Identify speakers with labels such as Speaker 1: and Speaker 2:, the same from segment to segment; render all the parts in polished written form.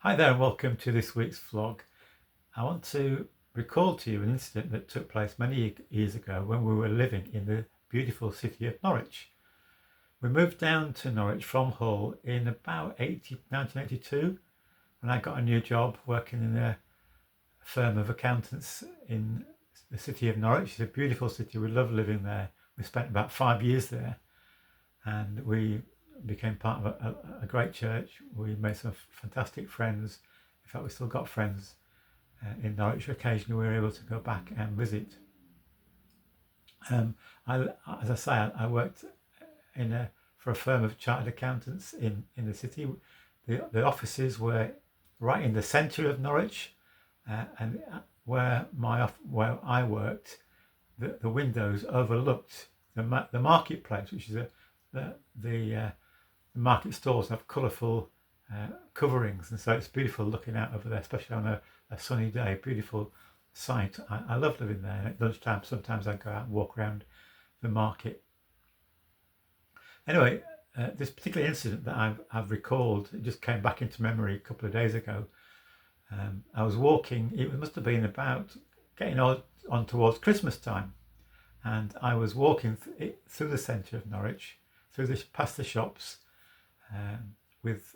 Speaker 1: Hi there and welcome to this week's vlog. I want to recall to you an incident that took place many years ago when we were living in the beautiful city of Norwich. We moved down to Norwich from Hull in about 1982 when I got a new job working in a firm of accountants in the city of Norwich. It's a beautiful city, we love living there. We spent about 5 years there and we became part of a great church. We made some fantastic friends. In fact, we still got friends in Norwich. Occasionally we were able to go back and visit. As I say, I worked for a firm of chartered accountants in the city. The offices were right in the centre of Norwich, and where I worked, the windows overlooked the marketplace, which is the market stalls have colourful coverings, and so it's beautiful looking out over there, especially on a sunny day. Beautiful sight. I love living there. At lunchtime sometimes I go out and walk around the market. Anyway, this particular incident that I've recalled, it just came back into memory a couple of days ago. I was walking, it must have been about getting on towards Christmas time, and I was walking through the centre of Norwich, past the shops, with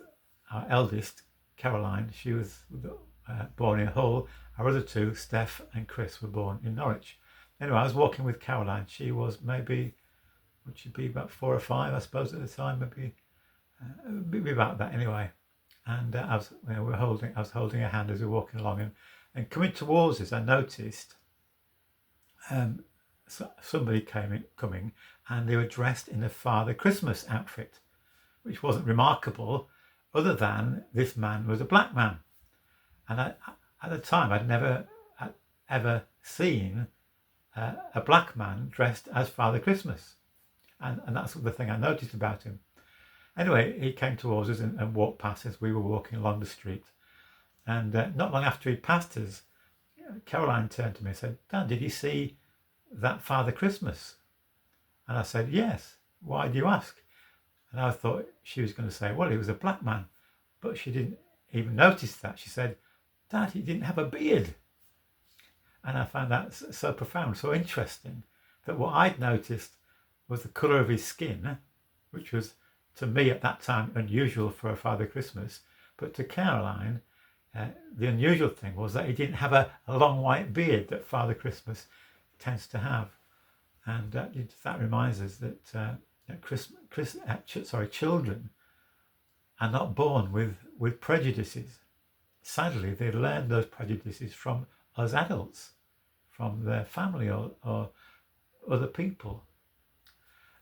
Speaker 1: our eldest, Caroline. She was born in Hull. Our other two, Steph and Chris, were born in Norwich. Anyway, I was walking with Caroline. She was maybe, would she be about 4 or 5, I suppose, at the time, maybe about that anyway. And I was holding her hand as we were walking along, and coming towards us, I noticed somebody coming, and they were dressed in a Father Christmas outfit, which wasn't remarkable, other than this man was a black man. And at the time, I'd never ever seen a black man dressed as Father Christmas. And that's the thing I noticed about him. Anyway, he came towards us and walked past us. We were walking along the street. And not long after he'd passed us, Caroline turned to me and said, "Dad, did you see that Father Christmas?" And I said, "Yes. Why do you ask?" And I thought she was going to say, well, he was a black man. But she didn't even notice that. She said, "Dad, he didn't have a beard." And I found that so profound, so interesting, that what I'd noticed was the colour of his skin, which was, to me at that time, unusual for a Father Christmas. But to Caroline, the unusual thing was that he didn't have a long white beard that Father Christmas tends to have. And that reminds us that children are not born with prejudices. Sadly, they learn those prejudices from us adults, from their family or other people.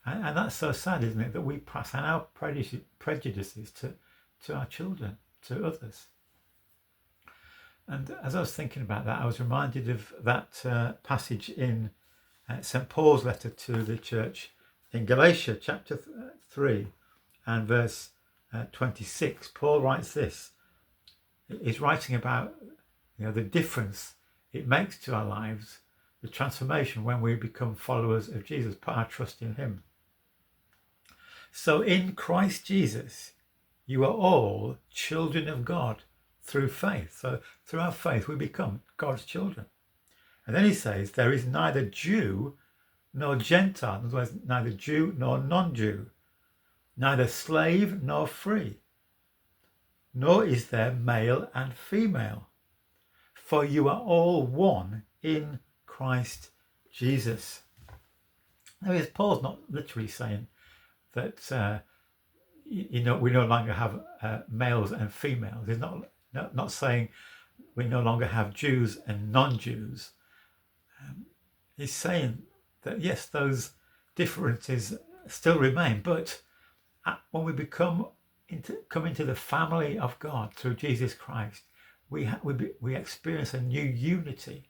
Speaker 1: And that's so sad, isn't it, that we pass on our prejudices to our children, to others. And as I was thinking about that, I was reminded of that passage in St. Paul's letter to the church in Galatia chapter 3 and verse 26. Paul writes this. He's writing about the difference it makes to our lives, the transformation when we become followers of Jesus, put our trust in him. "So in Christ Jesus, you are all children of God through faith." So through our faith, we become God's children. And then he says, "There is neither Jew nor Gentile," in other words, neither Jew nor non-Jew, "neither slave nor free, nor is there male and female, for you are all one in Christ Jesus." Now, Paul's not literally saying that we no longer have males and females. He's not saying we no longer have Jews and non-Jews. He's saying that yes, those differences still remain, but when we come into the family of God through Jesus Christ, we experience a new unity.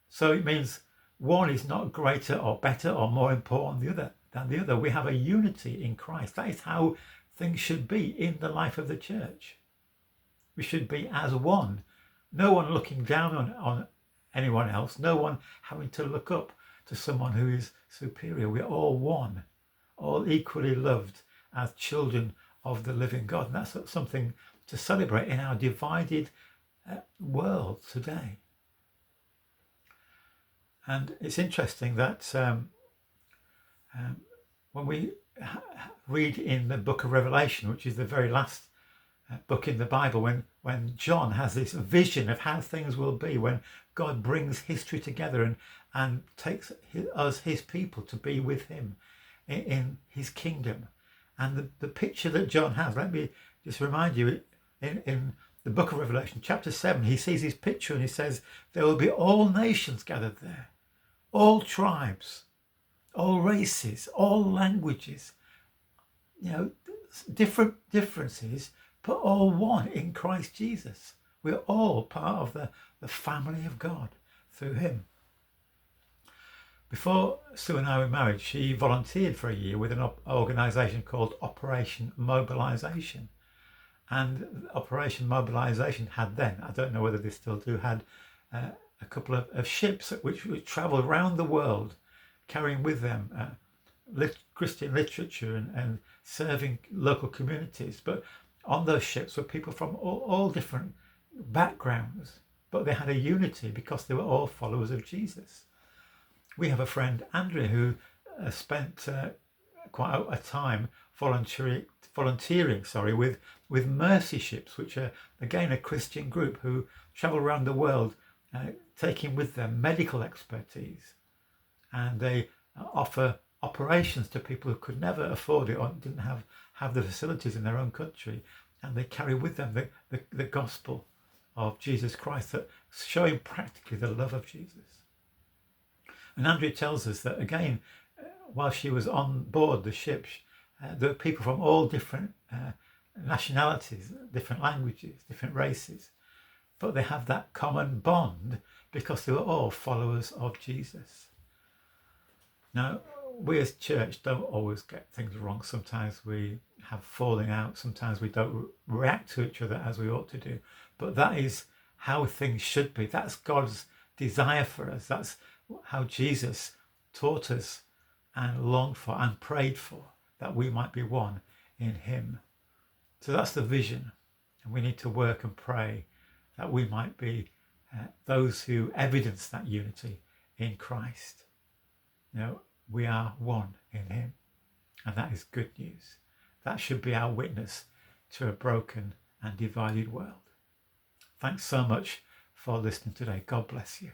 Speaker 1: So it means one is not greater or better or more important than the other. We have a unity in Christ. That is how things should be in the life of the church. We should be as one. No one looking down on anyone else. No one having to look up to someone who is superior. We're all one, all equally loved as children of the living God. And that's something to celebrate in our divided world today. And it's interesting that when we read in the book of Revelation, which is the very last book in the Bible, when John has this vision of how things will be when God brings history together and takes us, his people, to be with him in his kingdom. And the picture that John has, let me just remind you, in the book of Revelation, chapter 7, he sees his picture and he says, there will be all nations gathered there, all tribes, all races, all languages, different differences, but all one in Christ Jesus. We're all part of the family of God through him. Before Sue and I were married, she volunteered for a year with an organisation called Operation Mobilisation. And Operation Mobilisation had then, I don't know whether they still do, had a couple of ships which would travel around the world, carrying with them Christian literature and serving local communities. But on those ships were people from all different backgrounds, but they had a unity because they were all followers of Jesus. We have a friend, Andrea, who spent quite a time volunteering with Mercy Ships, which are again a Christian group who travel around the world taking with them medical expertise, and they offer operations to people who could never afford it or didn't have the facilities in their own country, and they carry with them the gospel of Jesus Christ, that showing practically the love of Jesus. And Andrea tells us that again, while she was on board the ship, there were people from all different nationalities, different languages, different races, but they have that common bond because they were all followers of Jesus. Now, we as church don't always get things wrong. Sometimes we have falling out. Sometimes we don't react to each other as we ought to do. But that is how things should be. That's God's desire for us. That's how Jesus taught us and longed for and prayed for, that we might be one in him. So that's the vision. And we need to work and pray that we might be those who evidence that unity in Christ. We are one in him, and that is good news. That should be our witness to a broken and divided world. Thanks so much for listening today. God bless you.